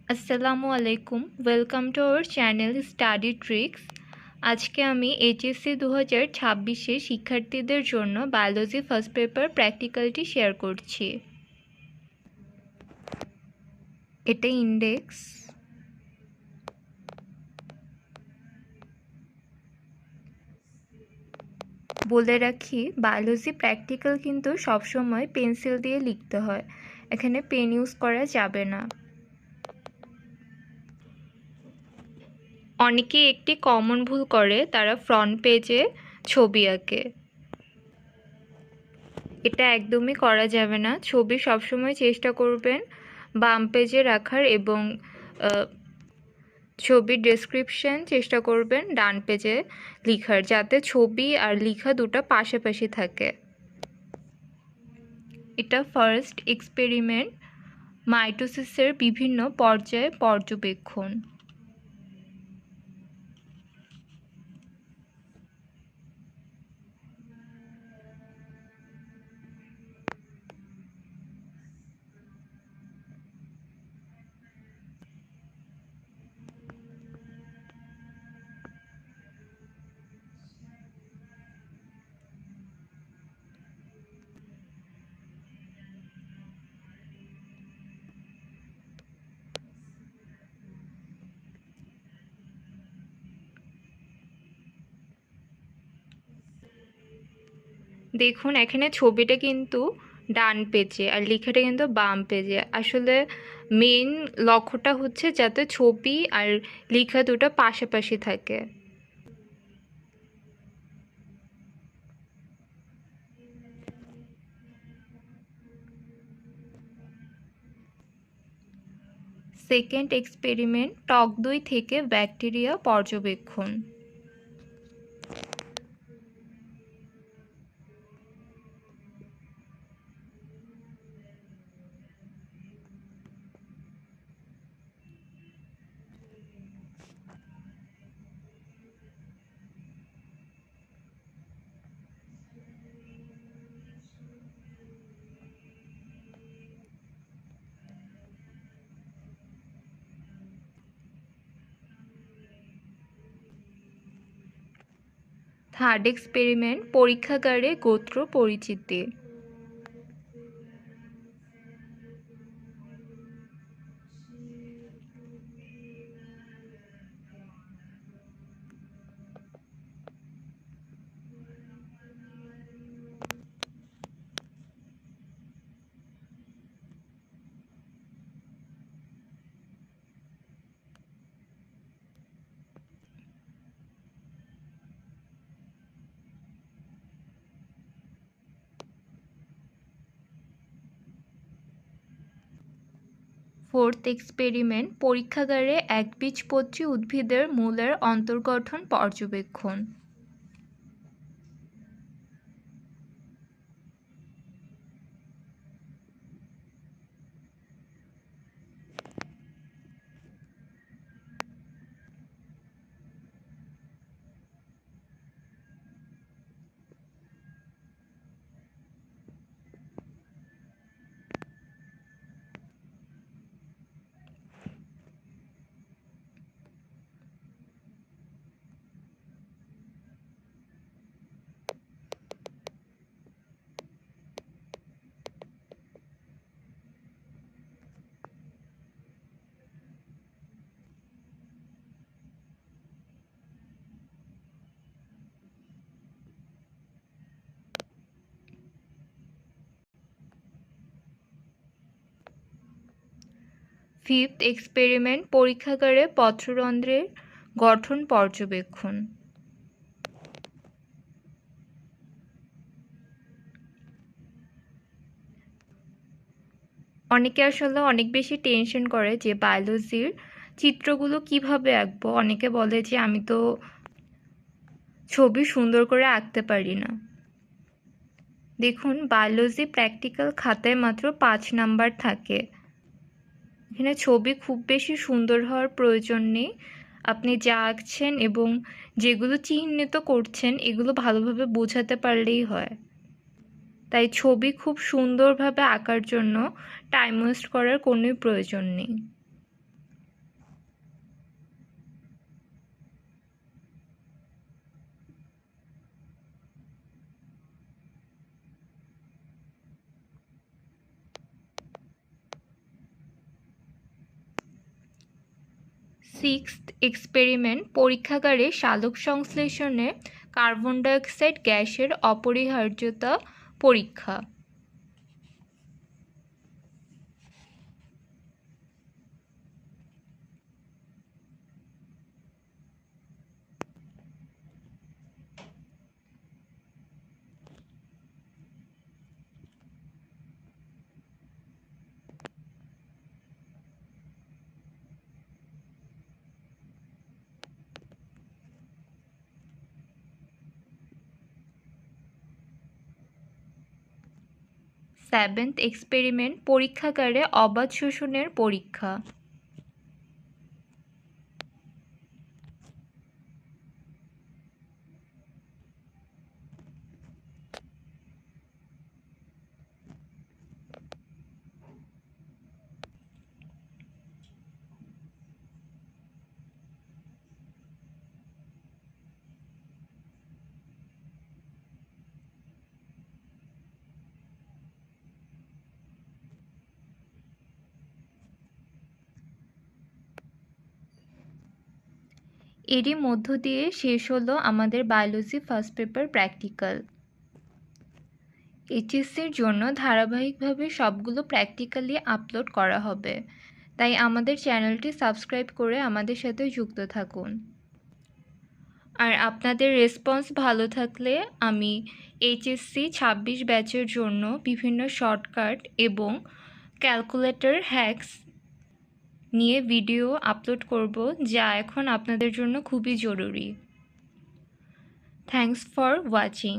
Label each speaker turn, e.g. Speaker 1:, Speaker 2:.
Speaker 1: আসসালামু আলাইকুম, welcome to our channel study tricks. আজকে আমি এইচএসসি 2026 শিক্ষার্থীদের জন্য বায়োলজি ফার্স্ট পেপার প্র্যাকটিক্যালটি শেয়ার করছি। এটা ইন্ডেক্স। বলে রাখি, বায়োলজি প্র্যাকটিক্যাল কিন্তু সবসময় পেন্সিল দিয়ে লিখতে হয়, এখানে পেন ইউজ করা যাবে না। অনেকে একটি কমন ভুল করে, তারা ফ্রন্ট পেজে ছবি আঁকে। এটা একদমই করা যাবে না। ছবি সবসময় চেষ্টা করবেন বাম পেজে রাখার এবং ছবির ডেসক্রিপশন চেষ্টা করবেন ডান পেজে লেখার, যাতে ছবি আর লেখা দুটো পাশাপাশি থাকে। এটা ফার্স্ট এক্সপেরিমেন্ট, মাইটোসিসের বিভিন্ন পর্যায়ে পর্যবেক্ষণ। দেখুন, এখানে ছবিটা কিন্তু ডান পেজে আর লেখাটা কিন্তু বাম পেজে। আসলে মেইন লক্ষ্যটা হচ্ছে যাতে ছবি আর লেখা দুটো পাশাপাশি থাকে। সেকেন্ড এক্সপেরিমেন্ট, টক দই থেকে ব্যাকটেরিয়া পর্যবেক্ষণ। থার্ড এক্সপেরিমেন্ট, পরীক্ষাগারে গোত্র পরিচিতি। ফোর্থ এক্সপেরিমেন্ট, পরীক্ষাগারে একবীজপত্রী উদ্ভিদের মূলের অন্তর্গঠন পর্যবেক্ষণ। ফিফথ এক্সপেরিমেন্ট, পরীক্ষাগারে পত্ররন্ধ্রের গঠন পর্যবেক্ষণ। অনেকে আসলে অনেক বেশি টেনশন করে যে বায়োলজির চিত্রগুলো কিভাবে আঁকবো। অনেকে বলে যে আমি তো ছবি সুন্দর করে আঁকতে পারি না। দেখুন, বায়োলজি প্র্যাকটিক্যাল খাতায় মাত্র 5 নাম্বার থাকে। এখানে ছবি খুব বেশি সুন্দর হওয়ার প্রয়োজন নেই। আপনি যা আঁকছেন এবং যেগুলো চিহ্নিত করছেন এগুলো ভালোভাবে বোঝাতে পারলেই হয়। তাই ছবি খুব সুন্দরভাবে আঁকার জন্য টাইম ওয়েস্ট করার কোনোই প্রয়োজন নেই। সিক্সথ এক্সপেরিমেন্ট পরীক্ষাগারে সালোক সংশ্লেষণে কার্বন ডাইঅক্সাইড গ্যাসের অপরিহার্যতা পরীক্ষা। সেভেন্থ এক্সপেরিমেন্ট পরীক্ষাগারে অবাধ শোষণের পরীক্ষা। এরই মধ্য দিয়ে শেষ হলো আমাদের বায়োলজি ফার্স্ট পেপার প্র্যাকটিক্যাল। এইচএসসির জন্য ধারাবাহিকভাবে সবগুলো প্র্যাকটিক্যালি আপলোড করা হবে, তাই আমাদের চ্যানেলটি সাবস্ক্রাইব করে আমাদের সাথে যুক্ত থাকুন। আর আপনাদের রেসপন্স ভালো থাকলে আমি এইচএসসি 26 ব্যাচের জন্য বিভিন্ন শর্টকাট এবং ক্যালকুলেটর হ্যাকস নিয়ে ভিডিও আপলোড করব, যা এখন আপনাদের জন্য খুবই জরুরি। Thanks for watching.